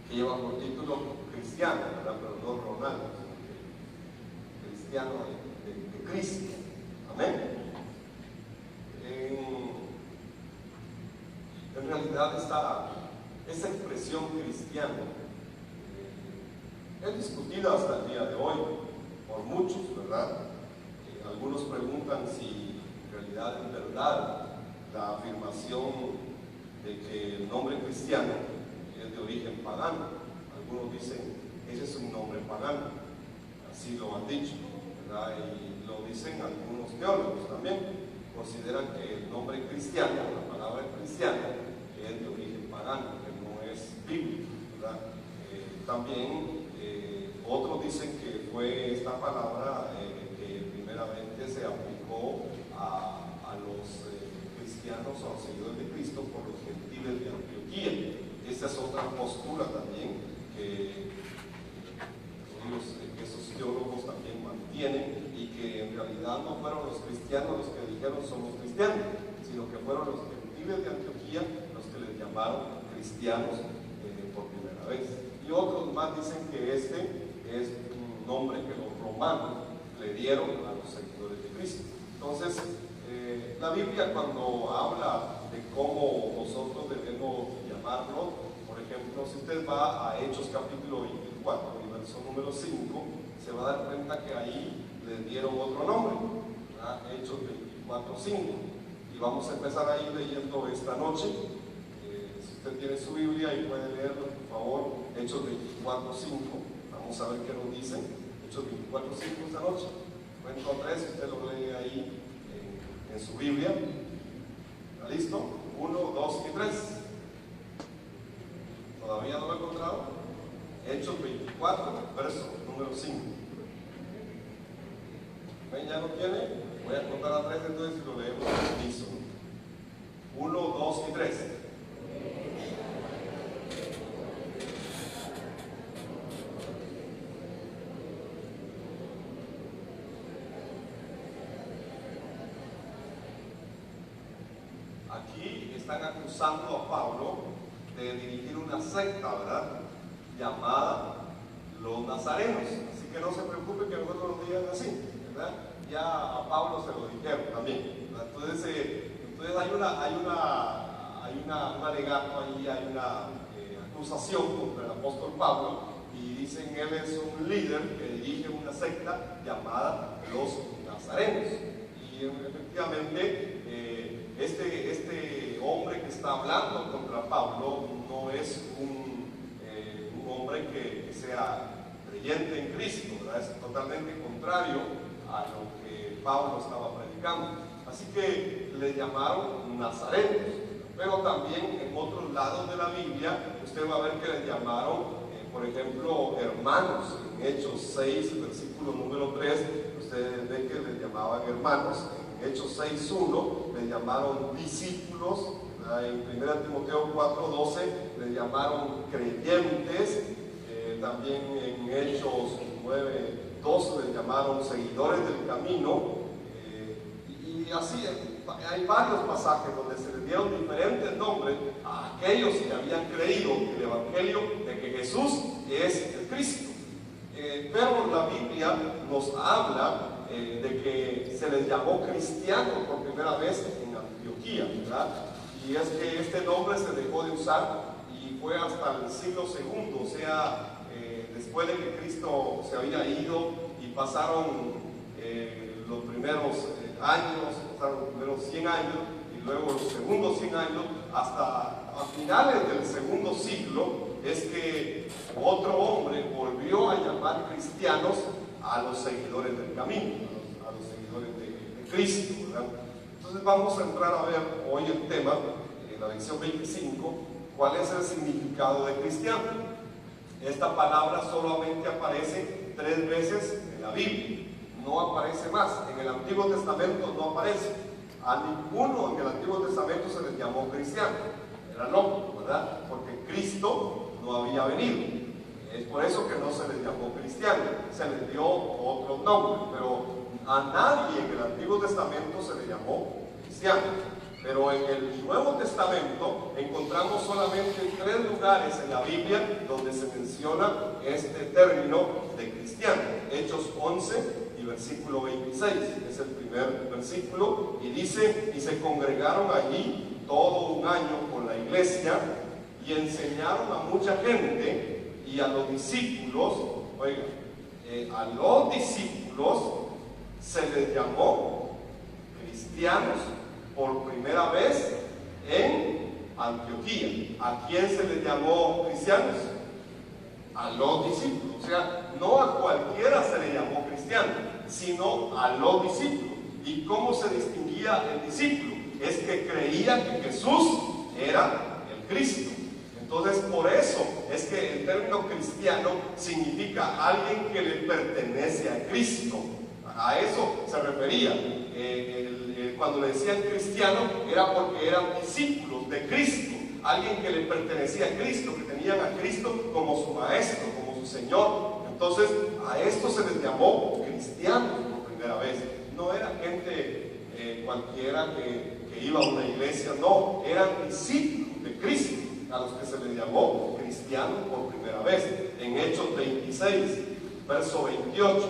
que lleva por título Cristiano, ¿verdad? Pero no Ronaldo, Cristiano de Cristo. Amén. En realidad esa expresión cristiano es discutida hasta el día de hoy por muchos, ¿verdad? Algunos preguntan si en realidad es verdad la afirmación de que el nombre cristiano es de origen pagano. Algunos dicen, ese es un nombre pagano, así lo han dicho, ¿verdad? Y lo dicen algunos teólogos también, consideran que el nombre cristiano, la palabra cristiano, es de origen pagano, que no es bíblico, ¿verdad? También otros dicen que fue esta palabra que primeramente se aplicó a los cristianos o a los seguidores de Cristo por los gentiles de Antioquía. Esta es otra postura también que esos teólogos también mantienen, y que en realidad no fueron los cristianos los que dijeron somos cristianos, sino que fueron los gentiles de Antioquía los que les llamaron cristianos por primera vez. Y otros más dicen que este es un nombre que los romanos le dieron a los seguidores de Cristo. Entonces, la Biblia, cuando habla de cómo nosotros debemos llamarlo, por ejemplo, si usted va a Hechos capítulo 24 y verso número 5, se va a dar cuenta que ahí les dieron otro nombre, ¿verdad? Hechos 24:5. Y vamos a empezar ahí leyendo esta noche. Si usted tiene su Biblia y puede leerlo, por favor, Hechos 24:5. Vamos a ver qué nos dicen. Hechos 24:5 esta noche. Pueden encontrar eso, usted lo lee ahí en su Biblia. ¿Está listo? 1, 2 y 3. ¿Todavía no lo he encontrado? Hechos 24, verso número 5. ¿Ven? ¿Ya no tiene? Voy a contar a 3 entonces y lo leemos al unísono. 1, 2 y 3. Aquí están acusando a Pablo de dirigir una secta, ¿verdad? Llamada los nazarenos. Así que no se preocupe que nosotros lo digan así, ¿verdad? Ya a Pablo se lo dijeron también, ¿verdad? Entonces hay un alegato ahí, hay una acusación contra el apóstol Pablo, y dicen él es un líder que dirige una secta llamada los nazarenos. Y efectivamente este hombre que está hablando contra Pablo no es un hombre que sea creyente en Cristo, ¿verdad? Es totalmente contrario a lo que Pablo estaba predicando. Así que le llamaron nazarenos, pero también en otros lados de la Biblia usted va a ver que le llamaron, por ejemplo, hermanos. En Hechos 6, versículo número 3, usted ve que le llamaban hermanos. En Hechos 6:1 le llamaron discípulos. En 1 Timoteo 4:12 le llamaron creyentes. También en Hechos 9:2 le llamaron seguidores del camino. Y así hay varios pasajes donde se les dieron diferentes nombres a aquellos que habían creído el Evangelio de que Jesús es el Cristo. Pero la Biblia nos habla de que se les llamó cristianos por primera vez en Antioquía, ¿verdad? Y es que este nombre se dejó de usar y fue hasta el siglo II, o sea, después de que Cristo se había ido y pasaron los primeros años, pasaron los primeros 100 años y luego los segundos 100 años, hasta a finales del segundo siglo es que otro hombre volvió a llamar cristianos a los seguidores del camino, a los seguidores de Cristo, ¿verdad? Entonces vamos a entrar a ver hoy el tema, en la lección 25, cuál es el significado de cristiano. Esta palabra solamente aparece 3 veces en la Biblia, no aparece más. En el Antiguo Testamento no aparece. A ninguno en el Antiguo Testamento se les llamó cristiano. Era lógico, ¿verdad? Porque Cristo no había venido. Es por eso que no se les llamó cristiano, se les dio otro nombre, pero a nadie en el Antiguo Testamento se le llamó cristiano. Pero en el Nuevo Testamento encontramos solamente 3 lugares en la Biblia donde se menciona este término de cristiano. Hechos 11 y versículo 26, es el primer versículo, y dice: y se congregaron allí todo un año con la iglesia y enseñaron a mucha gente, y a los discípulos, a los discípulos se les llamó cristianos por primera vez en Antioquía. ¿A quién se les llamó cristianos? A los discípulos. O sea, no a cualquiera se le llamó cristiano, sino a los discípulos. ¿Y cómo se distinguía el discípulo? Es que creía que Jesús era el Cristo. Entonces, por eso es que el término cristiano significa alguien que le pertenece a Cristo. A eso se refería. Cuando le decían cristiano, era porque eran discípulos de Cristo, alguien que le pertenecía a Cristo, que tenían a Cristo como su maestro, como su Señor. Entonces, a esto se les llamó cristianos por primera vez. No era gente cualquiera que iba a una iglesia, no, eran discípulos de Cristo a los que se les llamó cristianos por primera vez. En Hechos 26, verso 28,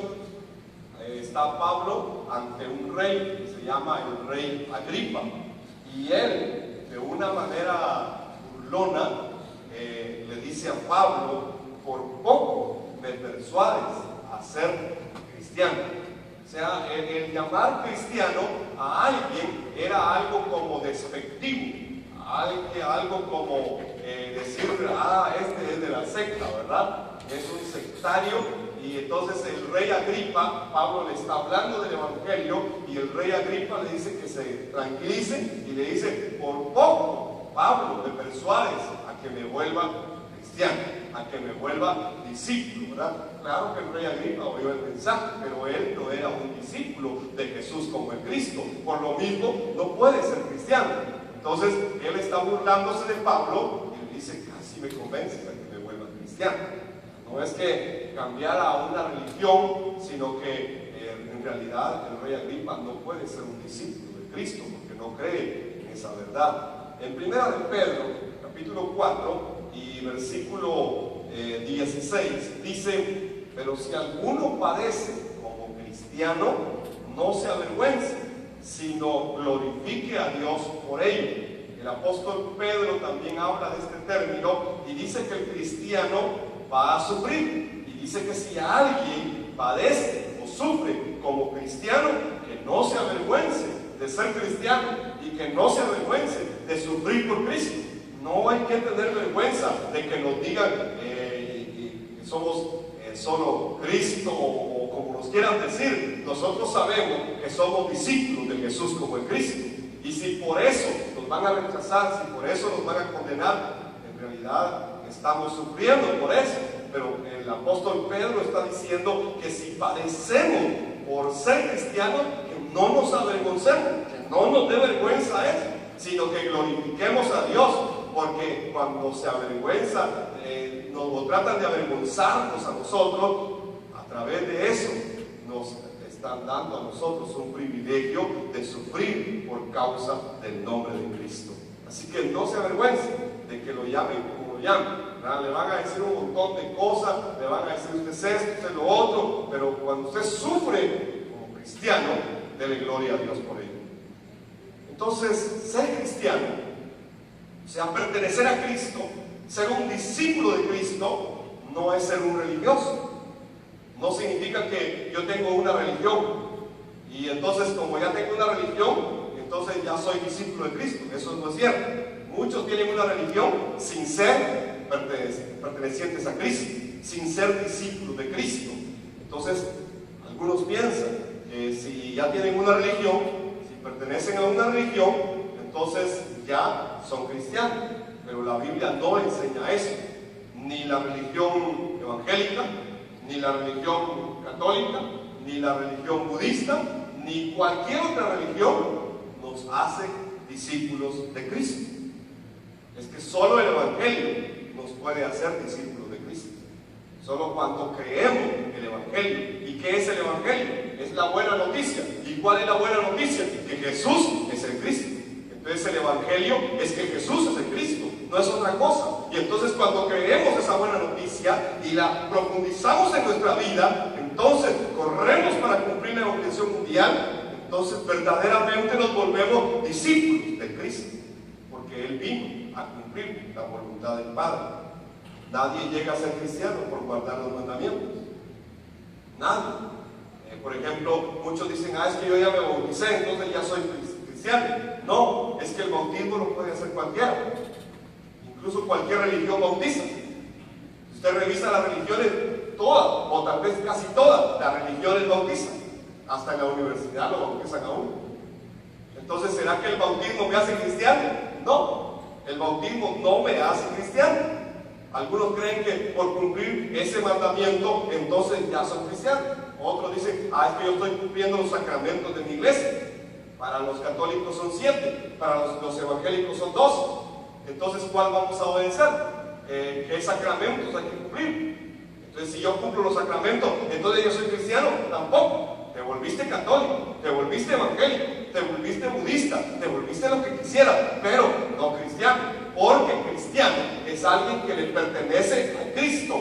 está Pablo ante un rey que se llama el rey Agripa, y él, de una manera burlona, le dice a Pablo: por poco me persuades a ser cristiano. O sea, el llamar cristiano a alguien era algo como despectivo, algo como decir: este es de la secta, ¿verdad? Es un sectario. Y entonces el rey Agripa, Pablo le está hablando del evangelio, y el rey Agripa le dice que se tranquilice, y le dice: por poco, Pablo, me persuades a que me vuelva cristiano, a que me vuelva discípulo, ¿verdad? Claro que el rey Agripa oyó el mensaje, pero él no era un discípulo de Jesús como el Cristo, por lo mismo no puede ser cristiano. Entonces él está burlándose de Pablo y le dice: casi me convence a que me vuelva cristiano. No es que cambiara a una religión, sino que en realidad el rey Agripa no puede ser un discípulo de Cristo porque no cree en esa verdad. En Primera de Pedro, capítulo 4 y versículo 16, dice: pero si alguno padece como cristiano, no se avergüence, sino glorifique a Dios por ello. El apóstol Pedro también habla de este término y dice que el cristiano va a sufrir, y dice que si alguien padece o sufre como cristiano, que no se avergüence de ser cristiano y que no se avergüence de sufrir por Cristo. No hay que tener vergüenza de que nos digan que somos solo Cristo, o como nos quieran decir. Nosotros sabemos que somos discípulos de Jesús como el Cristo, y si por eso nos van a rechazar, si por eso nos van a condenar, en realidad estamos sufriendo por eso. Pero el apóstol Pedro está diciendo que si padecemos por ser cristianos, que no nos avergoncemos, que no nos dé vergüenza eso, sino que glorifiquemos a Dios, porque cuando se avergüenza, nos tratan de avergonzarnos a nosotros, a través de eso nos están dando a nosotros un privilegio de sufrir por causa del nombre de Cristo. Así que no se avergüencen de que lo llamen como lo llamen. Le van a decir un montón de cosas, le van a decir: usted es esto, usted es lo otro, pero cuando usted sufre como cristiano, dele gloria a Dios por ello. Entonces, ser cristiano, o sea, pertenecer a Cristo, ser un discípulo de Cristo, no es ser un religioso. No significa que yo tengo una religión y entonces, como ya tengo una religión, entonces ya soy discípulo de Cristo. Eso no es cierto. Muchos tienen una religión sin ser pertenecientes a Cristo, sin ser discípulos de Cristo. Entonces, algunos piensan que si ya tienen una religión, si pertenecen a una religión, entonces ya son cristianos. Pero la Biblia no enseña eso. Ni la religión evangélica, ni la religión católica, ni la religión budista, ni cualquier otra religión nos hace discípulos de Cristo. Es que solo el evangelio nos puede hacer discípulos de Cristo. Solo cuando creemos el evangelio. ¿Y qué es el evangelio? Es la buena noticia. ¿Y cuál es la buena noticia? Que Jesús es el Cristo. Entonces el Evangelio es que Jesús es el Cristo, no es otra cosa. Y entonces cuando creemos esa buena noticia y la profundizamos en nuestra vida, entonces corremos para cumplir la evangelización mundial, entonces verdaderamente nos volvemos discípulos de Cristo, porque Él vino a cumplir la voluntad del Padre. Nadie llega a ser cristiano por guardar los mandamientos. Nadie. Por ejemplo, muchos dicen, es que yo ya me bauticé, entonces ya soy cristiano. No, es que el bautismo lo puede hacer cualquiera. Incluso cualquier religión bautiza. Si usted revisa las religiones, todas, o tal vez casi todas, las religiones bautizan. Hasta en la universidad lo bautizan a uno. Entonces, ¿será que el bautismo me hace cristiano? No, el bautismo no me hace cristiano. Algunos creen que por cumplir ese mandamiento, entonces ya son cristianos. Otros dicen, es que yo estoy cumpliendo los sacramentos de mi iglesia. Para los católicos son 7, para los evangélicos son 12. Entonces, ¿cuál vamos a obedecer? ¿Qué sacramentos hay que cumplir? Entonces, si yo cumplo los sacramentos, entonces yo soy cristiano. Tampoco. Te volviste católico, te volviste evangélico, te volviste budista, te volviste lo que quisieras, pero no cristiano. Porque cristiano es alguien que le pertenece a Cristo.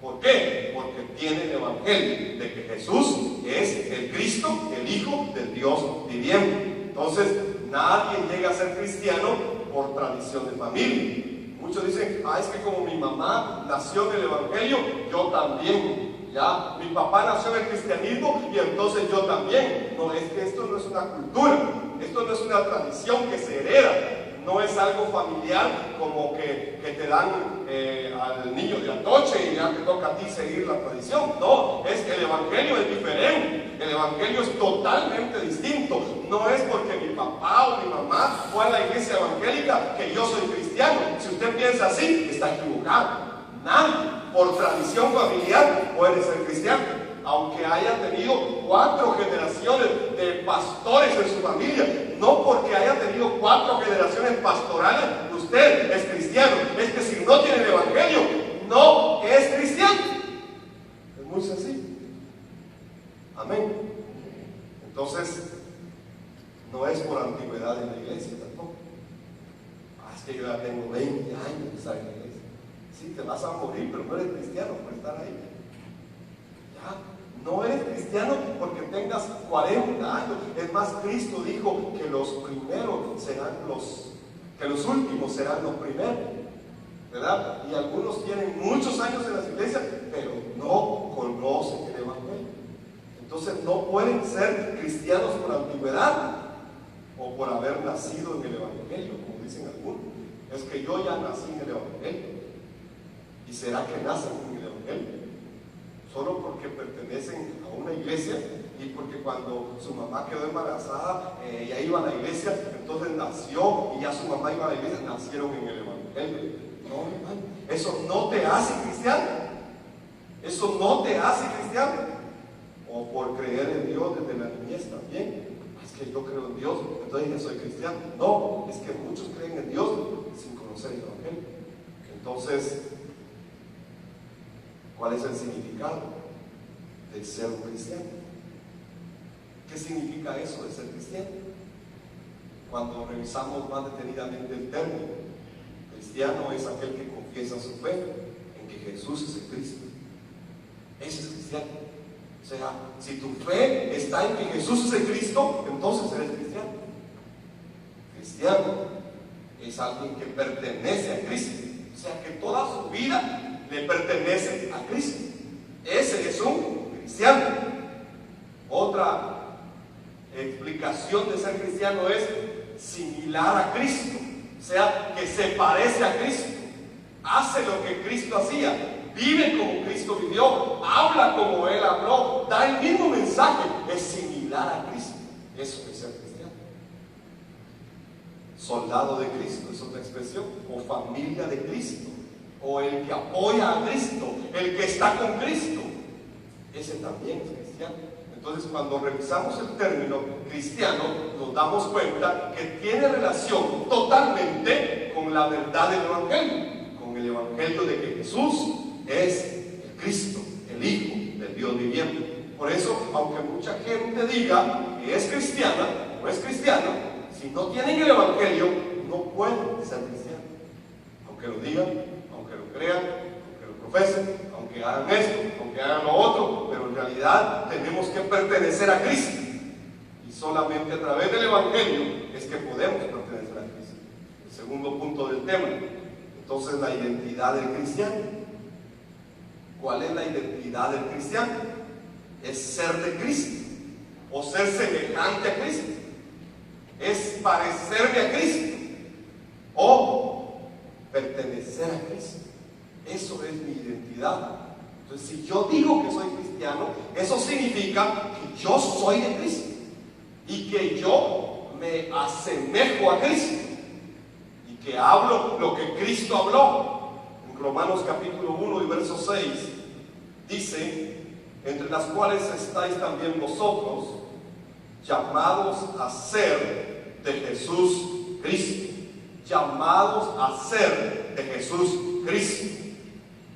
¿Por qué? Porque tiene el evangelio de que Jesús es el Cristo, el Hijo del Dios viviente. Entonces, nadie llega a ser cristiano por tradición de familia. Muchos dicen, es que como mi mamá nació en el evangelio, yo también. Ya, mi papá nació en el cristianismo y entonces yo también. No, es que esto no es una cultura, esto no es una tradición que se hereda, no es algo familiar como que te dan al niño de Atoche y ya te toca a ti seguir la tradición. No, es que el evangelio es diferente, el evangelio es totalmente distinto. No es porque mi papá o mi mamá fue a la iglesia evangélica que yo soy cristiano. Si usted piensa así, está equivocado. Nadie por tradición familiar puede ser cristiano, aunque haya tenido 4 generaciones de pastores en su familia. No porque haya tenido 4 generaciones pastorales usted es cristiano. Es que si no tiene el evangelio, no es cristiano. Es muy sencillo. Amén. Entonces, no es por antigüedad en la iglesia tampoco. Es que yo ya tengo 20 años de estar en la iglesia. Sí, te vas a morir, pero no eres cristiano por estar ahí. Ya, no eres cristiano porque tengas 40 años. Es más, Cristo dijo que los primeros serán que los últimos serán los primeros, ¿verdad? Y algunos tienen muchos años en las iglesias, pero no conocen el evangelio. Entonces no pueden ser cristianos por antigüedad o por haber nacido en el evangelio, como dicen algunos. Es que yo ya nací en el evangelio. ¿Y será que nacen en el evangelio? Solo porque pertenecen a una iglesia y porque cuando su mamá quedó embarazada, ella iba a la iglesia, entonces nació y ya su mamá iba a la iglesia, nacieron en el evangelio. No, hermano, eso no te hace cristiano. Eso no te hace cristiano. O por creer en Dios desde la niñez también. Es que yo creo en Dios, entonces ya soy cristiano. No, es que muchos creen en Dios sin conocer el evangelio. Entonces, ¿cuál es el significado de ser un cristiano? ¿Qué significa eso de ser cristiano? Cuando revisamos más detenidamente el término, cristiano es aquel que confiesa su fe en que Jesús es el Cristo. Ese es cristiano. O sea, si tu fe está en que Jesús es el Cristo, entonces eres cristiano. Cristiano es alguien que pertenece a Cristo. O sea, que toda su vida le pertenece a Cristo. Ese es un cristiano. Otra explicación de ser cristiano es similar a Cristo. O sea, que se parece a Cristo. Hace lo que Cristo hacía. Vive como Cristo vivió. Habla como Él habló. Da el mismo mensaje. Es similar a Cristo. Eso es ser cristiano. Soldado de Cristo es otra expresión. O familia de Cristo. O el que apoya a Cristo, el que está con Cristo, ese también es cristiano. Entonces, cuando revisamos el término cristiano, nos damos cuenta que tiene relación totalmente con la verdad del evangelio, con el evangelio de que Jesús es el Cristo, el Hijo del Dios viviente. Por eso, aunque mucha gente diga que es cristiana o es cristiano, Si no tienen el Evangelio, no pueden ser cristianos. Aunque lo digan, aunque lo crean, aunque lo profesen, aunque hagan esto, aunque hagan lo otro, pero en realidad tenemos que pertenecer a Cristo. Y solamente a través del Evangelio es que podemos pertenecer a Cristo. El segundo punto del tema. Entonces, la identidad del cristiano. ¿Cuál es la identidad del cristiano? Es ser de Cristo o ser semejante a Cristo. Es parecerme a Cristo o pertenecer a Cristo. Eso es mi identidad. Entonces, si yo digo que soy cristiano, eso significa que yo soy de Cristo y que yo me asemejo a Cristo y que hablo lo que Cristo habló. En Romanos capítulo 1 y verso 6 dice: entre las cuales estáis también vosotros, llamados a ser de Jesús Cristo. Llamados a ser de Jesús Cristo.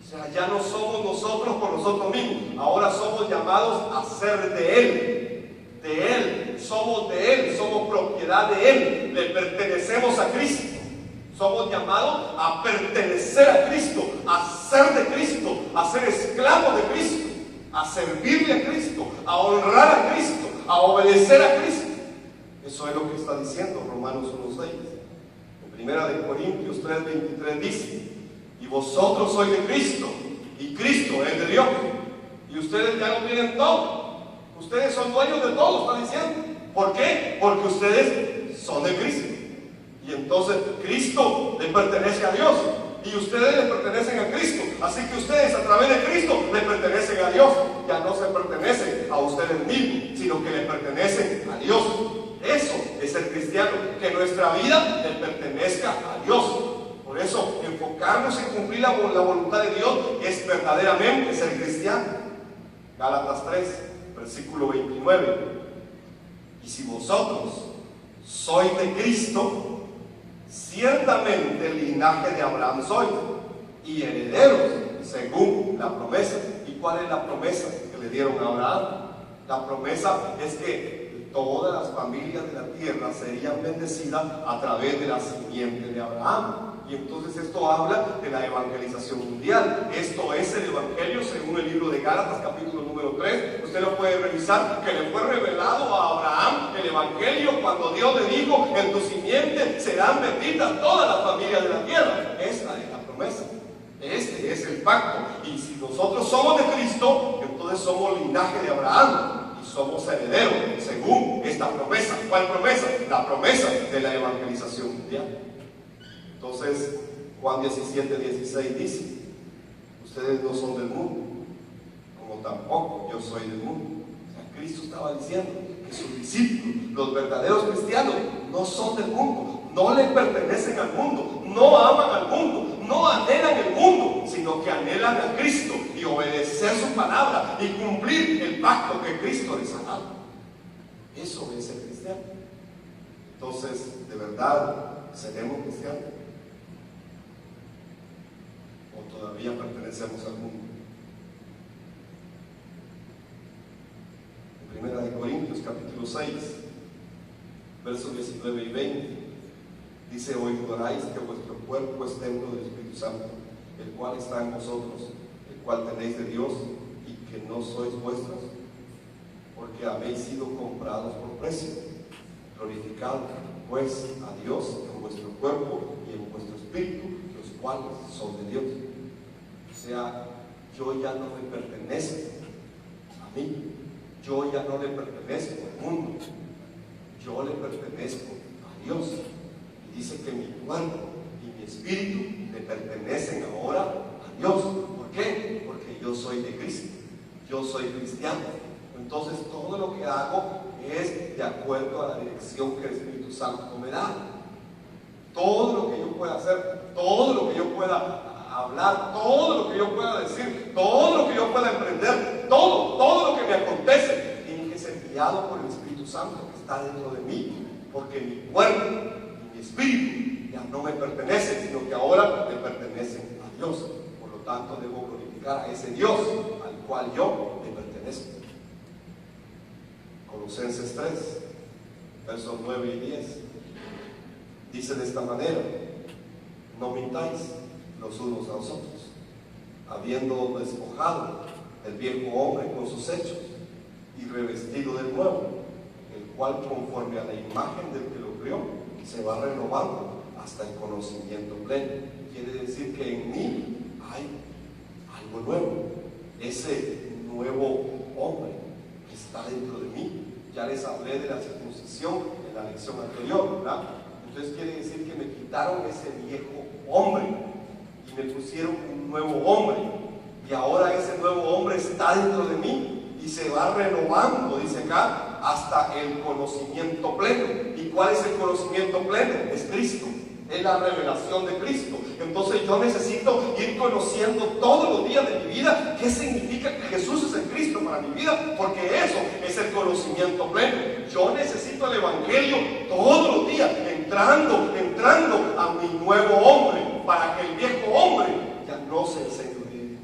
O sea, ya no somos nosotros por nosotros mismos, ahora somos llamados a ser de Él. De Él, somos de Él, somos propiedad de Él, le pertenecemos a Cristo. Somos llamados a pertenecer a Cristo, a ser de Cristo, a ser esclavos de Cristo, a servirle a Cristo, a honrar a Cristo, a obedecer a Cristo. Eso es lo que está diciendo Romanos 1:6. En 1 Corintios 3:23 dice: y vosotros sois de Cristo, y Cristo es de Dios. Y ustedes ya lo tienen todo. Ustedes son dueños de todo, está diciendo. ¿Por qué? Porque ustedes son de Cristo. Y entonces Cristo le pertenece a Dios y ustedes le pertenecen a Cristo. Así que ustedes a través de Cristo le pertenecen a Dios. Ya no se pertenecen a ustedes mismos, sino que le pertenecen a Dios. Eso es ser cristiano, que nuestra vida le pertenezca a Dios. Por eso enfocarnos en cumplir la voluntad de Dios es verdaderamente ser cristiano. Gálatas 3, versículo 29. Y si vosotros sois de Cristo, ciertamente el linaje de Abraham sois, y herederos según la promesa. ¿Y cuál es la promesa que le dieron a Abraham? La promesa es que todas las familias de la tierra serían bendecidas a través de la simiente de Abraham. Y entonces esto habla de la evangelización mundial. Esto es el Evangelio según el libro de Gálatas capítulo número 3. Usted lo puede revisar, que le fue revelado a Abraham el Evangelio cuando Dios le dijo: en tu simiente serán benditas todas las familias de la tierra. Esa es la promesa. Este es el pacto. Y si nosotros somos de Cristo, entonces somos linaje de Abraham y somos herederos según esta promesa. ¿Cuál promesa? La promesa de la evangelización mundial. Entonces, Juan 17:16 dice: ustedes no son del mundo, como tampoco yo soy del mundo. O sea, Cristo estaba diciendo que sus discípulos, los verdaderos cristianos, no son del mundo, no le pertenecen al mundo, no aman al mundo, no anhelan el mundo, sino que anhelan a Cristo y obedecer su palabra y cumplir el pacto que Cristo les ha dado. Eso es ser cristiano. Entonces, de verdad, ¿seremos cristianos? ¿O todavía pertenecemos al mundo? En 1 Corintios capítulo 6, versos 19 y 20, dice: o ignoráis que vuestro cuerpo es templo del Espíritu Santo, el cual está en vosotros, el cual tenéis de Dios, y que no sois vuestros, porque habéis sido comprados por precio. Glorificad pues a Dios en vuestro cuerpo y en vuestro espíritu, los cuales son de Dios. O sea, yo ya no me pertenezco a mí, yo ya no le pertenezco al mundo, yo le pertenezco a Dios. Y dice que mi cuerpo y mi espíritu le pertenecen ahora a Dios. ¿Por qué? Porque yo soy de Cristo, yo soy cristiano. Entonces todo lo que hago es de acuerdo a la dirección que el Espíritu Santo me da. Todo lo que yo pueda hacer, todo lo que yo pueda hablar, todo lo que yo pueda decir, todo lo que yo pueda emprender, todo lo que me acontece, tiene que ser guiado por el Espíritu Santo que está dentro de mí, porque mi cuerpo y mi espíritu ya no me pertenecen, sino que ahora le pertenecen a Dios. Por lo tanto, debo glorificar a ese Dios al cual yo le pertenezco. Colosenses 3, versos 9 y 10. Dice de esta manera: no mintáis los unos a los otros, habiendo despojado el viejo hombre con sus hechos y revestido del nuevo, el cual conforme a la imagen del que lo crió se va renovando hasta el conocimiento pleno. Quiere decir que en mí hay algo nuevo, ese nuevo hombre que está dentro de mí. Ya les hablé de la circuncisión en la lección anterior, ¿verdad? Entonces quiere decir que me quitaron ese viejo hombre y me pusieron un nuevo hombre, y ahora ese nuevo hombre está dentro de mí y se va renovando, dice acá, hasta el conocimiento pleno. ¿Y cuál es el conocimiento pleno? Es Cristo, es la revelación de Cristo. Entonces yo necesito ir conociendo todos los días de mi vida qué significa que Jesús es el Cristo para mi vida, porque eso es el conocimiento pleno. Yo necesito el Evangelio todos los días, entrando a mi nuevo hombre, para que el viejo hombre ya no se enseñoree de mí.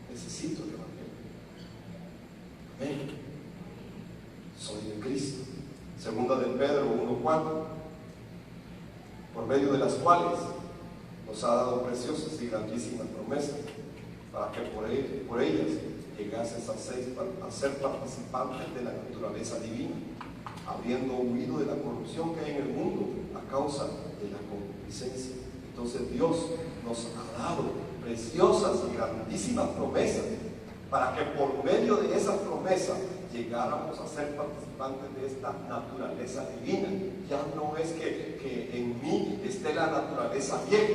Necesito el Evangelio. Amén. Soy de Cristo. Segunda de Pedro 1:4, por medio de las cuales nos ha dado preciosas y grandísimas promesas, para que por ellas llegases a ser participantes de la naturaleza divina, habiendo huido de la corrupción que hay en el mundo a causa de la concupiscencia. Entonces Dios nos ha dado preciosas y grandísimas promesas, para que por medio de esas promesas llegáramos a ser participantes de esta naturaleza divina. Ya no es que en mí esté la naturaleza vieja,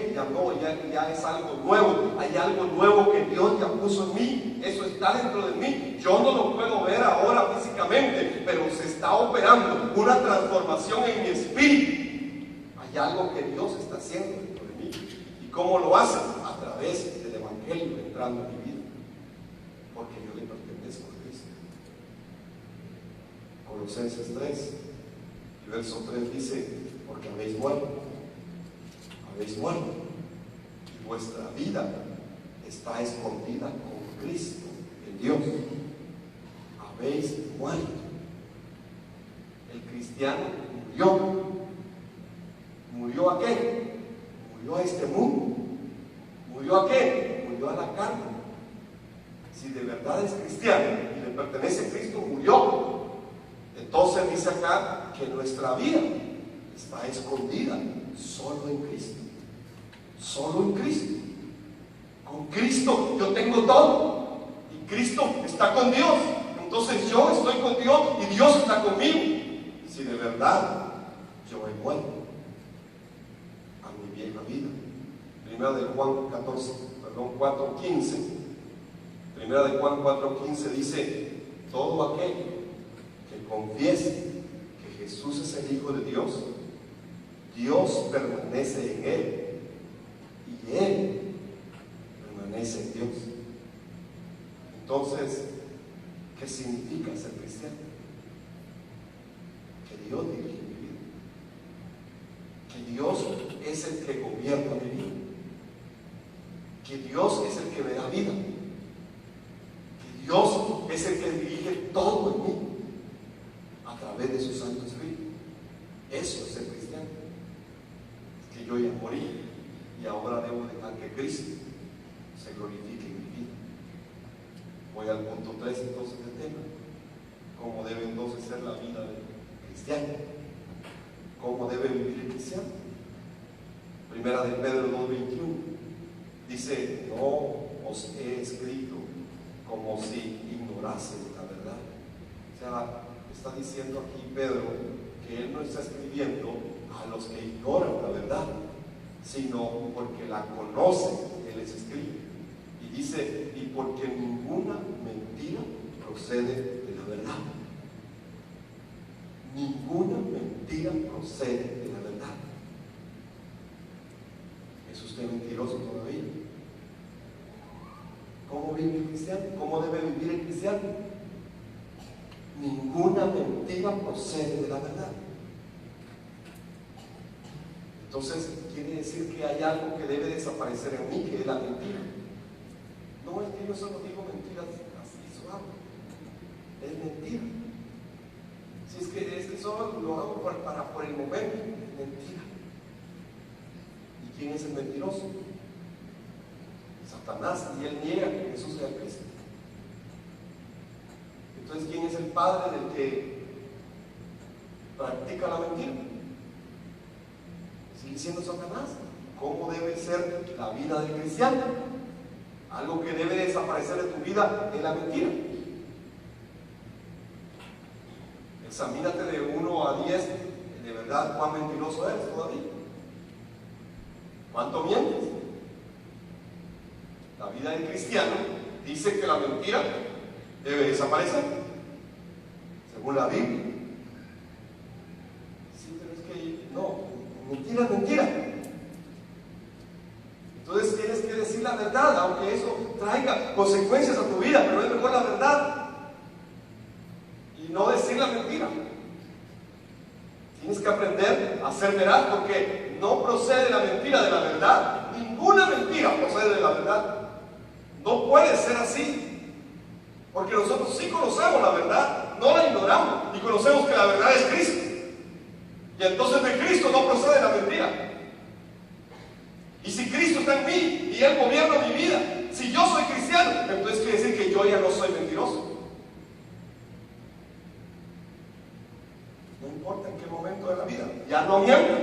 ya es algo nuevo. Hay algo nuevo que Dios ya puso en mí, eso está dentro de mí. Yo no lo puedo ver ahora físicamente, pero se está operando una transformación en mi espíritu. Hay algo que Dios está haciendo dentro de mí. ¿Y cómo lo hace? A través del Evangelio entrando en mi vida, porque yo le pertenezco a Cristo. Colosenses 3, y verso 3 dice: porque habéis muerto, y vuestra vida está escondida con Cristo en Dios. Habéis muerto. El cristiano murió ¿a qué? Murió a este mundo. ¿Murió a qué? Murió a la carne. Si de verdad es cristiano y le pertenece a Cristo, murió. Entonces dice acá que nuestra vida está escondida solo en Cristo. Solo en Cristo. Con Cristo yo tengo todo, y Cristo está con Dios. Entonces yo estoy con Dios y Dios está conmigo. Si de verdad yo he muerto a mi vieja vida. Primera de Juan 4:15. Primera de Juan 4:15 dice: todo aquel que confiese que Jesús es el Hijo de Dios, Dios permanece en él y él permanece en Dios. Entonces, ¿qué significa ser cristiano? Que Dios dirige mi vida, que Dios es el que gobierna mi vida, que Dios es el que me da vida, que Dios es el que dirige todo en mí a través de su Santo Espíritu. Eso es ser cristiano. Es que yo ya morí y ahora debo dejar que Cristo se glorifique en mi vida. Voy al punto 3 entonces del tema: ¿cómo debe entonces ser la vida del cristiano? ¿Cómo debe vivir el cristiano? Primera de Pedro 2:21 dice: no os he escrito como si ignorasen la verdad. O sea, está diciendo aquí Pedro que él no está escribiendo a los que ignoran la verdad, sino porque la conocen, él les escribe. Y dice: y porque ninguna mentira procede de la verdad. Ninguna mentira procede de la verdad. ¿Es usted mentiroso todavía? ¿Cómo vive el cristiano? ¿Cómo debe vivir el cristiano? Ninguna mentira procede de la verdad. Entonces quiere decir que hay algo que debe desaparecer en mí, que es la mentira. No es que yo solo digo mentiras así suave, es mentira. Si es que solo lo hago por el momento, es mentira. ¿Quién es el mentiroso? Satanás, y él niega que Jesús sea Cristo. Entonces, ¿quién es el padre del que practica la mentira? Sigue siendo Satanás. ¿Cómo debe ser la vida del cristiano? Algo que debe desaparecer de tu vida es la mentira. Examínate de 1 a 10, de verdad, cuán mentiroso eres todavía. ¿Cuánto mientes? La vida del cristiano dice que la mentira debe desaparecer, según la Biblia. Sí, pero es que no, mentira es mentira. Entonces tienes que decir la verdad, aunque eso traiga consecuencias a tu vida, pero es mejor la verdad y no decir la mentira. Tienes que aprender a ser veraz, porque no procede la mentira de la verdad. Ninguna mentira procede de la verdad. No puede ser así, porque nosotros sí conocemos la verdad, no la ignoramos, y conocemos que la verdad es Cristo, y entonces de Cristo no procede la mentira. Y si Cristo está en mí y Él gobierna mi vida, si yo soy cristiano, entonces quiere decir que yo ya no soy mentiroso. No importa en qué momento de la vida, ya no mientas.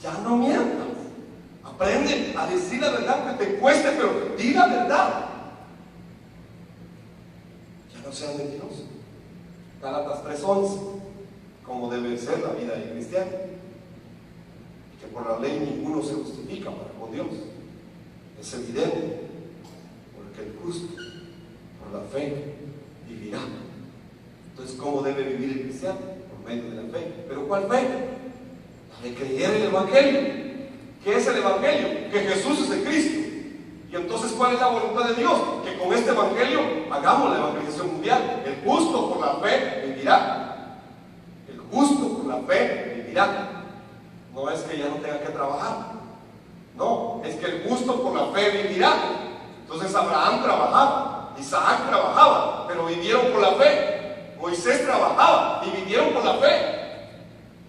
Ya no mientas. Aprende a decir la verdad, aunque te cueste, pero di la verdad. Ya no seas mentiroso. Gálatas 3:11, como debe ser la vida del cristiano. Que por la ley ninguno se justifica para con Dios. Es evidente, porque el justo por la fe vivirá. Entonces, ¿cómo debe vivir el cristiano? Por medio de la fe. ¿Pero cuál fe? La de creer en el Evangelio. ¿Qué es el Evangelio? Que Jesús es el Cristo. Y entonces, ¿cuál es la voluntad de Dios? Que con este Evangelio hagamos la evangelización mundial. El justo por la fe vivirá. El justo por la fe vivirá. No es que ya no tenga que trabajar. No, es que el justo por la fe vivirá. Entonces Abraham trabajaba, Isaac trabajaba, pero vivieron por la fe. Moisés trabajaba y vivieron por la fe.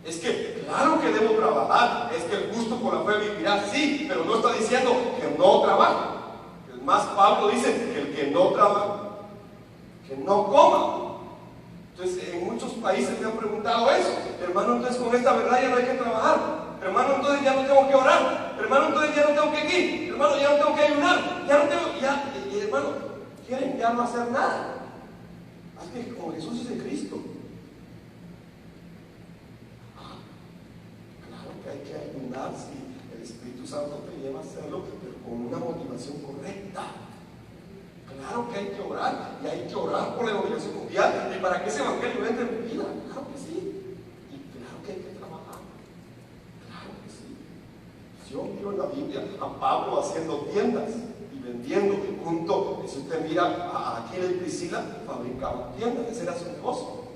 Es que claro que debo trabajar. Es que el justo por la fe vivirá, sí, pero no está diciendo que no trabaje. Es más, Pablo dice que el que no trabaja, que no coma. Entonces, en muchos países me han preguntado eso. Hermano, entonces con esta verdad ya no hay que trabajar. Hermano, entonces ya no tengo que orar. Hermano, entonces ya no tengo que ir. Hermano, ya no tengo que ayunar. Ya no tengo, y hermano, quieren ya no hacer nada. Así que como Jesús es de Cristo. Claro que hay que ayunar si el Espíritu Santo te lleva a hacerlo, pero con una motivación correcta. Claro que hay que orar, y hay que orar por la evangelización mundial y para que ese evangelio entre en mi vida. Claro que sí. Y claro que hay que trabajar. Claro que sí. Yo miro en la Biblia a Pablo haciendo tiendas y vendiendo junto. Si usted mira a Aquila y Priscila, fabricaban tiendas, ese era su negocio.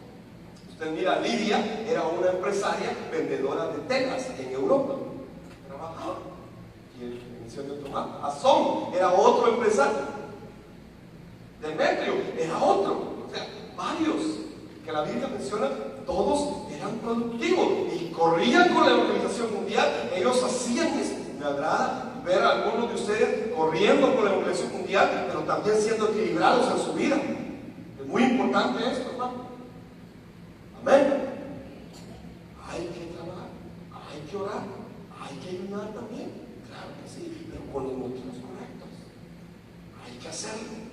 Usted mira a Lidia, era una empresaria vendedora de telas en Europa. Trabajaba. Y en misión de Tomás, Asón era otro empresario. Demetrio era otro, o sea, varios que la Biblia menciona, todos eran productivos y corrían con la evangelización mundial. Ellos hacían esto. Me agrada ver a algunos de ustedes corriendo con la evangelización mundial, pero también siendo equilibrados en su vida. Es muy importante esto, hermano. Amén. Hay que trabajar, hay que orar, hay que ayunar también. Claro que sí, pero con los motivos correctos. Hay que hacerlo.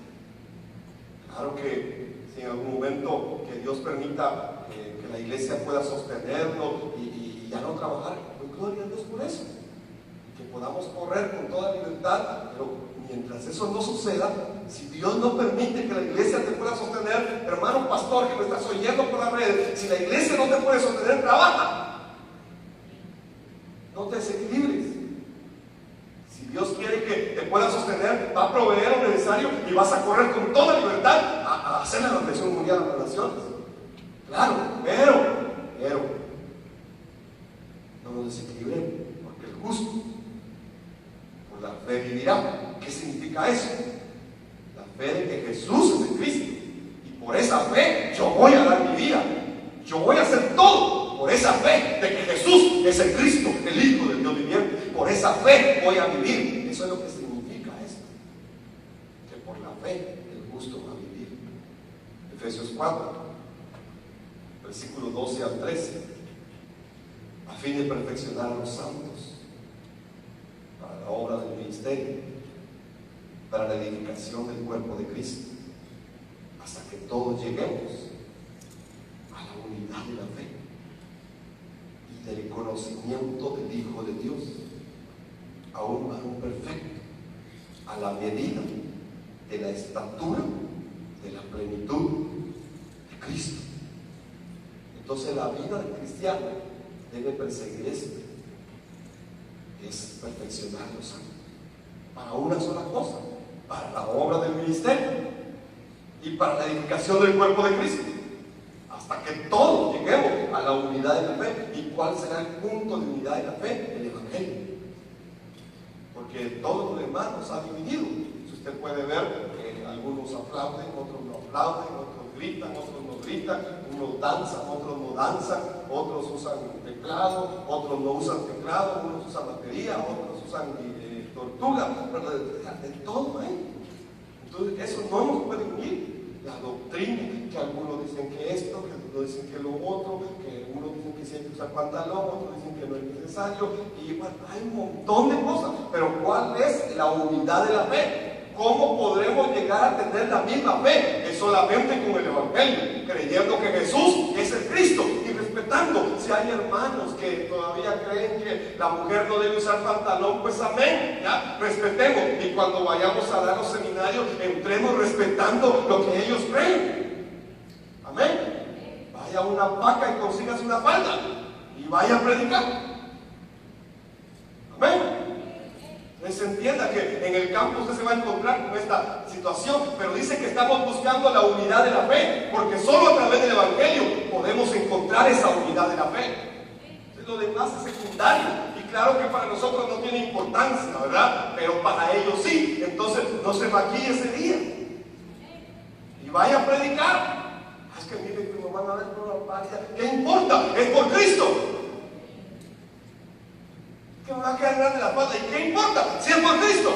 Claro que si en algún momento que Dios permita que la iglesia pueda sostenerlo y ya no trabajar, pues gloria a Dios por eso. Que podamos correr con toda libertad, pero mientras eso no suceda, si Dios no permite que la iglesia te pueda sostener, hermano pastor que me estás oyendo por las redes, si la iglesia no te puede sostener, trabaja. No te desequilibres. Si Dios quiere que te pueda sostener, va a proveer lo necesario y vas a correr con toda libertad a hacer la evangelización mundial a las naciones. Claro, pero no nos desequilibremos, porque el justo por la fe vivirá. ¿Qué significa eso? La fe de que Jesús es el Cristo, y por esa fe yo voy a dar mi vida, yo voy a hacer todo por por esa fe de que Jesús es el Cristo, el Hijo del Dios viviente. Por esa fe voy a vivir. Eso es lo que significa esto, que por la fe el justo va a vivir. Efesios 4, versículos 12 al 13, a fin de perfeccionar a los santos para la obra del ministerio, para la edificación del cuerpo de Cristo, hasta que todos lleguemos a la unidad de la fe y del conocimiento del Hijo de Dios, a un varón perfecto, a la medida de la estatura de la plenitud de Cristo. Entonces la vida del cristiano debe perseguir esto, es perfeccionar a los santos para una sola cosa, para la obra del ministerio y para la edificación del cuerpo de Cristo, hasta que todos lleguemos a la unidad de la fe. ¿Y cuál será el punto de unidad de la fe? El Evangelio, porque todo lo demás nos ha dividido. Si usted puede ver, algunos aplauden, otros no aplauden, otros gritan, otros no gritan, unos danzan, otros no danzan, otros usan teclado, otros no usan teclado, unos usan batería, otros usan tortuga, de todo ahí. Entonces eso no nos puede unir. La doctrina, que algunos dicen que esto, que otros dicen que lo otro, que unos dicen que siempre usa pantalón, otros dicen que no es necesario, y bueno, hay un montón de cosas. Pero ¿cuál es la unidad de la fe? ¿Cómo podremos llegar a tener la misma fe? Es solamente con el Evangelio, creyendo que Jesús es el Cristo y respetando. Si hay hermanos que todavía creen que la mujer no debe usar pantalón, pues amén, ya, respetemos. Y cuando vayamos a dar los seminarios, entremos respetando lo que ellos creen. Amén. Vaya a una paca y consígase una falda y vaya a predicar. Amén. Se entienda que en el campo usted se va a encontrar con esta situación, pero dice que estamos buscando la unidad de la fe, porque solo a través del Evangelio podemos encontrar esa unidad de la fe. Entonces, lo demás es secundario, y claro que para nosotros no tiene importancia, ¿verdad? Pero para ellos sí. Entonces no se maquille ese día y vaya a predicar. Es que miren que nos van a ver por la página. ¿Qué importa? Es por Cristo. Que me va a quedar grande la falda, ¿y qué importa? Si es por Cristo.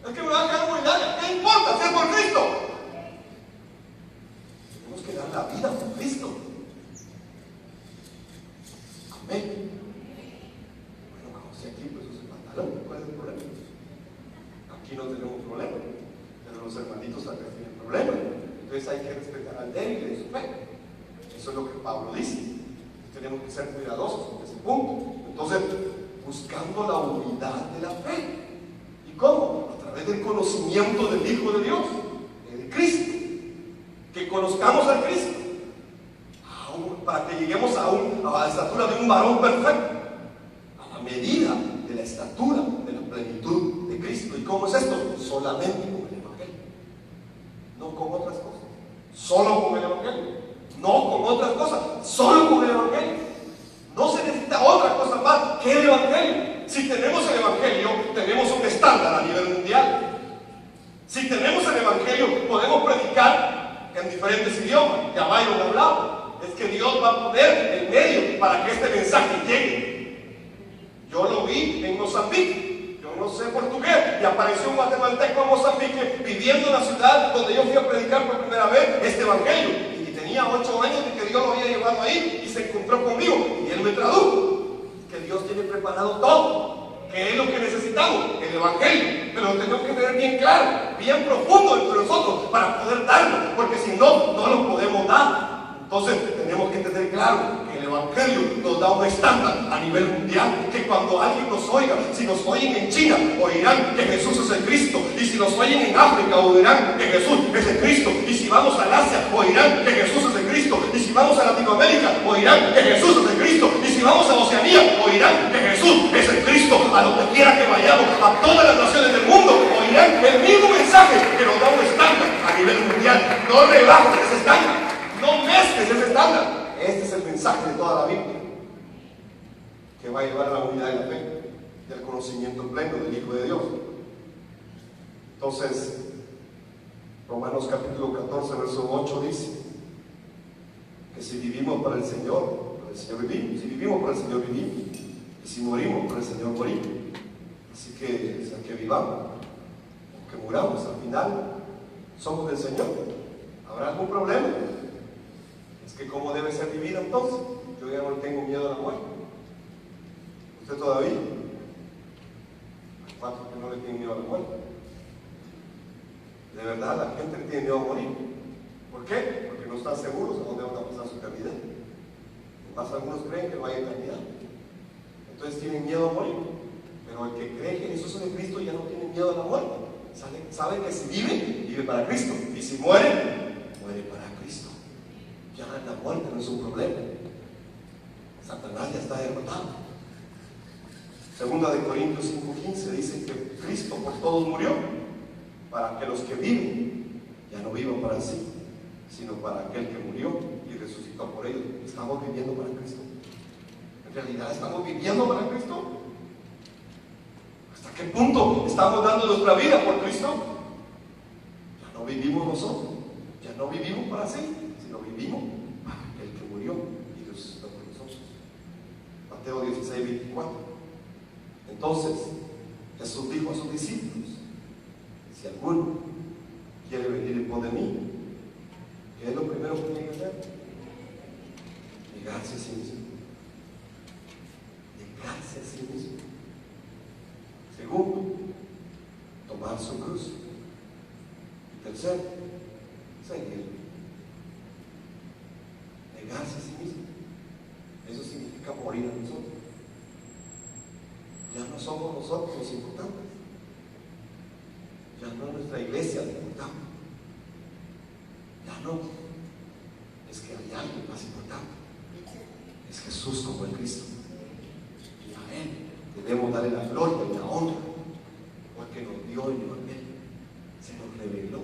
Es que me va a quedar muy larga, ¿qué importa? Si es por Cristo. Tenemos que dar la vida por Cristo. Amén. Bueno, como si aquí pues usa el pantalón, ¿cuál es el problema? Aquí no tenemos problema, pero los hermanitos acá tienen problema. Entonces hay que respetar al débil de su fe. Eso es lo que Pablo dice. Tenemos que ser cuidadosos en ese punto. Entonces, buscando la unidad de la fe. ¿Y cómo? A través del conocimiento del Hijo de Dios, de Cristo. Que conozcamos al Cristo, para que lleguemos a la estatura de un varón perfecto, a la medida de la estatura de la plenitud de Cristo. ¿Y cómo es esto? Solamente con el Evangelio, no con otras cosas. Solo con el Evangelio. No con otras cosas, solo con el Evangelio. No se necesita otra cosa más que el Evangelio. Si tenemos el Evangelio, tenemos un estándar a nivel mundial. Si tenemos el Evangelio, podemos predicar en diferentes idiomas. Ya Byron hablaba. Es que Dios va a poner el medio para que este mensaje llegue. Yo lo vi en Mozambique. Yo no sé portugués. Y apareció un guatemalteco en Mozambique viviendo en la ciudad donde yo fui a predicar por primera vez este Evangelio. Tenía 8 años de que Dios lo había llevado ahí y se encontró conmigo y él me tradujo que Dios tiene preparado todo, que es lo que necesitamos, el Evangelio, pero lo tenemos que tener bien claro, bien profundo entre nosotros para poder darlo, porque si no, no lo podemos dar. Entonces tenemos que tener claro que el Evangelio nos da un estándar a nivel mundial, que cuando alguien nos oiga, si nos oyen en China, oirán que Jesús es el Cristo, y si nos oyen en África, oirán que Jesús es el Cristo, y si vamos al Asia, oirán que Jesús es el Cristo, y si vamos a Latinoamérica, oirán que Jesús es el Cristo, y si vamos a Oceanía, oirán que Jesús es el Cristo. A donde quiera que vayamos, a todas las naciones del mundo, oirán el mismo mensaje que nos da un estándar a nivel mundial. No rebajes ese estándar. No mezcles ese estándar. Este es el mensaje de toda la Biblia, que va a llevar a la unidad de la fe y al conocimiento pleno del Hijo de Dios. Entonces, Romanos capítulo 14, verso 8 dice que si vivimos para el Señor, Señor vivimos. Si vivimos por el Señor vivimos. Y si morimos por el Señor morimos. Así que, sea que vivamos o que muramos, al final somos del Señor. ¿Habrá algún problema? Es que ¿cómo debe ser mi vida entonces? Yo ya no tengo miedo a la muerte. ¿Usted todavía? ¿Hay cuántos que no le tienen miedo a la muerte? De verdad, la gente le tiene miedo a morir. ¿Por qué? Porque no están seguros de dónde van a pasar su eternidad. Más algunos creen que no hay eternidad. Entonces tienen miedo a morir. Pero el que cree que Jesús es de Cristo ya no tiene miedo a la muerte. Sabe que si vive, vive para Cristo. Y si muere, muere para Cristo. Ya la muerte no es un problema. Satanás ya está derrotado. Segunda de Corintios 5:15 dice que Cristo por todos murió, para que los que viven ya no vivan para sí, sino para aquel que murió y resucitó por ellos. ¿Estamos viviendo para Cristo? ¿En realidad estamos viviendo para Cristo? ¿Hasta qué punto estamos dando nuestra vida por Cristo? Ya no vivimos nosotros, ya no vivimos para sí, sino vivimos para aquel que murió y resucitó por nosotros. Mateo 16:24. Entonces Jesús dijo a sus discípulos: si alguno quiere venir en pos de mí, ¿qué es lo primero que tiene que hacer? Negarse a sí mismo. Negarse a sí mismo. Segundo, tomar su cruz. Y tercero, seguir. Negarse a sí mismo. Eso significa morir a nosotros. Ya no somos nosotros los importantes. Ya no es nuestra iglesia la importante. Ya no. Es que hay alguien más importante. Es Jesús como el Cristo. Y a Él debemos darle la gloria y la honra, porque nos dio el Evangelio, se nos reveló.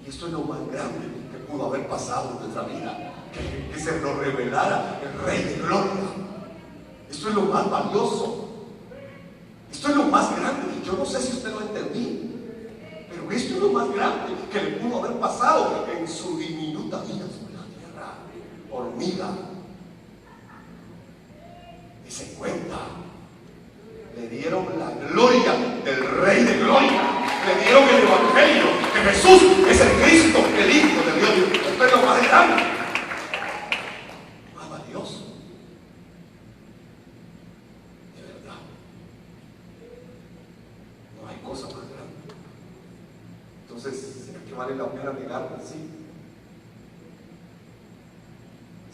Y esto es lo más grande que pudo haber pasado en nuestra vida, que se nos revelara el Rey de Gloria. Esto es lo más valioso. Esto es lo más grande. Yo no sé si usted lo entendí, pero esto es lo más grande que le pudo haber pasado en su diminuta vida sobre la tierra. Hormiga. Y se cuenta. Le dieron la gloria del Rey de Gloria. Le dieron el Evangelio, que Jesús es el Cristo, el Hijo de Dios. Esto es lo más grande, más valioso. De verdad. No hay cosa más grande. Entonces, ¿será que vale la pena negarme? Sí.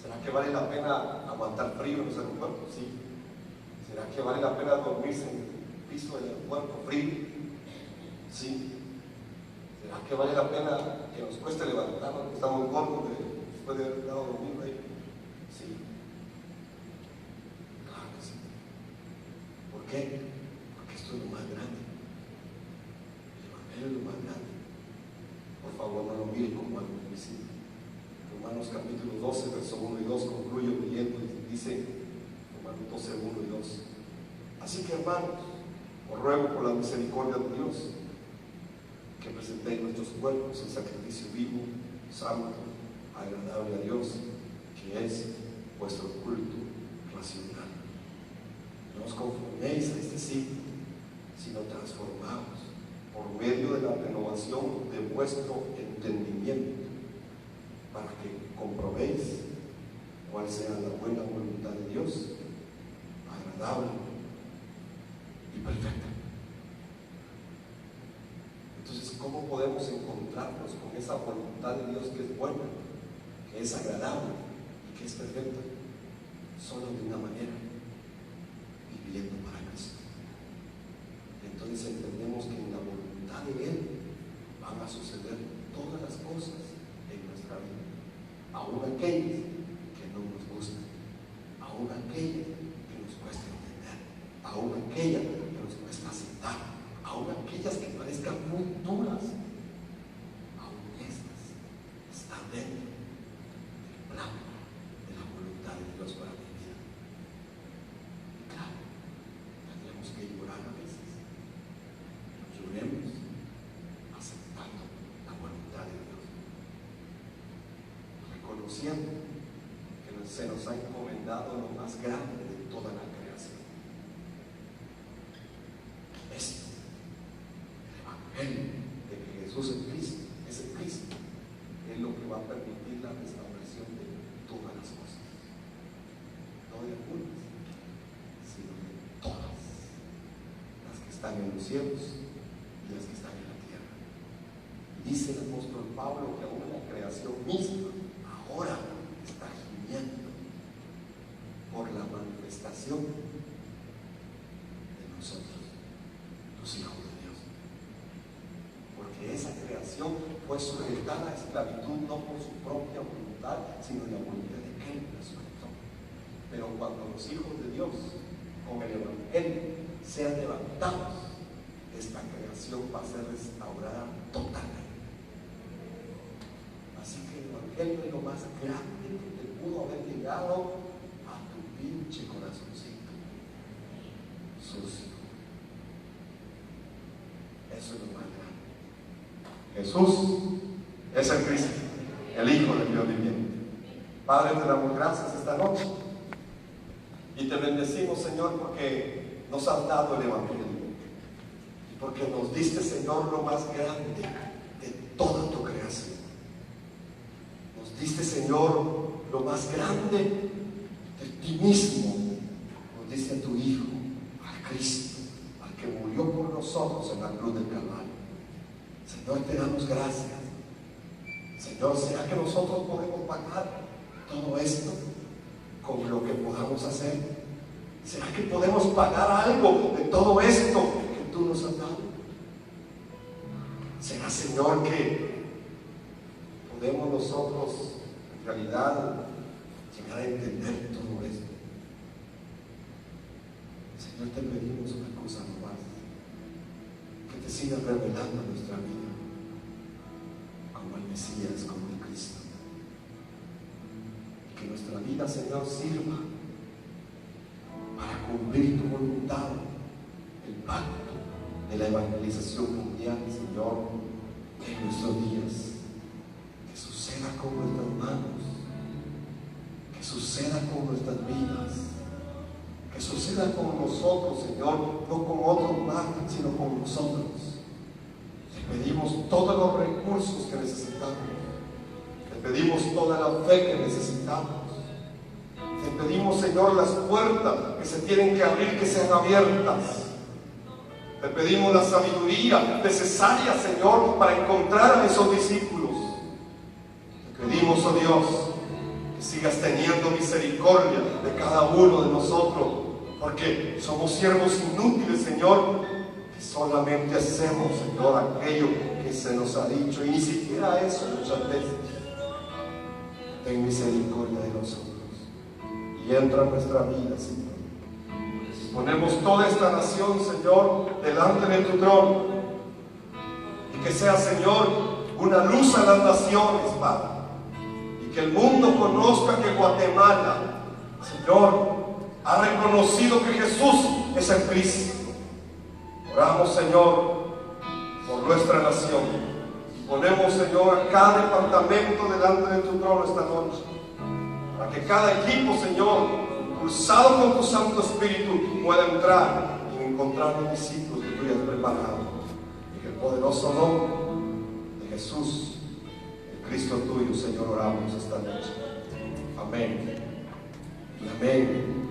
¿Será que vale la pena aguantar frío en los aeropuertos? Sí. ¿Será que vale la pena dormirse en el piso del aeropuerto frío? Sí. ¿Será que vale la pena que nos cueste levantarnos, que estamos gordos después de haber estado dormido ahí? Sí. Claro que sí. ¿Por qué? Porque esto es lo más grande. El Evangelio es lo más grande. Por favor, no lo miren como algo invisible. Romanos capítulo 12, verso 1 y 2, concluyo leyendo y dice, Romanos 12, 1 y 2. Así que, hermanos, os ruego por la misericordia de Dios que presentéis nuestros cuerpos en sacrificio vivo, santo, agradable a Dios, que es vuestro culto racional. No os conforméis a este siglo, sino transformaos por medio de la renovación de vuestro entendimiento, para que comprobéis cuál sea la buena voluntad de Dios, agradable y perfecta. Entonces, ¿cómo podemos encontrarnos con esa voluntad de Dios que es buena, que es agradable y que es perfecta? Solo de una manera: viviendo para Cristo. Entonces entendemos que en la voluntad de Él van a suceder todas las cosas en nuestra vida, aún aquellas que no nos gustan, aún aquellas que nos cuesta entender, aún aquellas que nos cuesta aceptar, aún aquellas que parezcan muy duras, aún estas están dentro del plan de la voluntad de Dios para mi vida. Y claro, tendremos que llorar a veces. Lloremos aceptando la voluntad de Dios, reconociendo que pues se nos ha encomendado lo más grande de toda la creación. Esto, el Evangelio de que Jesús es Cristo, es lo que va a permitir la restauración de todas las cosas. No de algunas, sino de todas las que están en los cielos y las que están en la tierra. Y dice el apóstol Pablo que aún la creación misma ahora está gimiendo por la manifestación de nosotros, los hijos de Dios. Porque esa creación fue sujetada a esclavitud no por su propia voluntad, sino la voluntad de aquel que la sujetó. Pero cuando los hijos de Dios, con el Evangelio, sean levantados, esta creación va a ser restaurada totalmente. Así que el Evangelio es lo más grande que te pudo haber llegado a tu pinche corazoncito sucio. Eso es lo más grande. Jesús es el Cristo, el Hijo del Dios viviente. Padre, te damos gracias esta noche y te bendecimos, Señor, porque nos has dado el Evangelio y porque nos diste, Señor, lo más grande de toda tu creación. Nos diste, Señor, lo más grande de ti mismo. Nos diste a tu Hijo, a Cristo, al que murió por nosotros en la cruz del Calvario. Señor, te damos gracias. Señor, ¿será que nosotros podemos pagar todo esto con lo que podamos hacer? ¿Será que podemos pagar algo de todo esto que tú nos has dado? ¿Será, Señor, que podemos nosotros en realidad llegar a entender todo esto? Señor, te pedimos una cosa nomás, que te sigas revelando en nuestra vida como el Mesías, como el Cristo, y que nuestra vida, Señor, sirva para cumplir tu voluntad, el pacto de la evangelización mundial, Señor, en nuestros días. Que suceda con nuestras manos, que suceda con nuestras vidas, que suceda con nosotros, Señor, no con otros más, sino con nosotros. Te pedimos todos los recursos que necesitamos, te pedimos toda la fe que necesitamos, te pedimos, Señor, las puertas que se tienen que abrir, que sean abiertas. Te pedimos la sabiduría necesaria, Señor, para encontrar a esos discípulos. Te pedimos, oh Dios, que sigas teniendo misericordia de cada uno de nosotros, porque somos siervos inútiles, Señor, que solamente hacemos, Señor, aquello que se nos ha dicho, y ni siquiera eso muchas veces. Ten misericordia de nosotros y entra en nuestra vida, Señor. Ponemos toda esta nación, Señor, delante de tu trono, y que sea, Señor, una luz a las naciones, Padre, y que el mundo conozca que Guatemala, Señor, ha reconocido que Jesús es el Cristo. Oramos, Señor, por nuestra nación, y ponemos, Señor, a cada departamento delante de tu trono esta noche, para que cada equipo, Señor, impulsado con tu Santo Espíritu, pueda entrar y encontrar los discípulos que tú ya has preparado. En el poderoso nombre de Jesús, el Cristo tuyo, Señor, oramos esta noche. Amén y amén.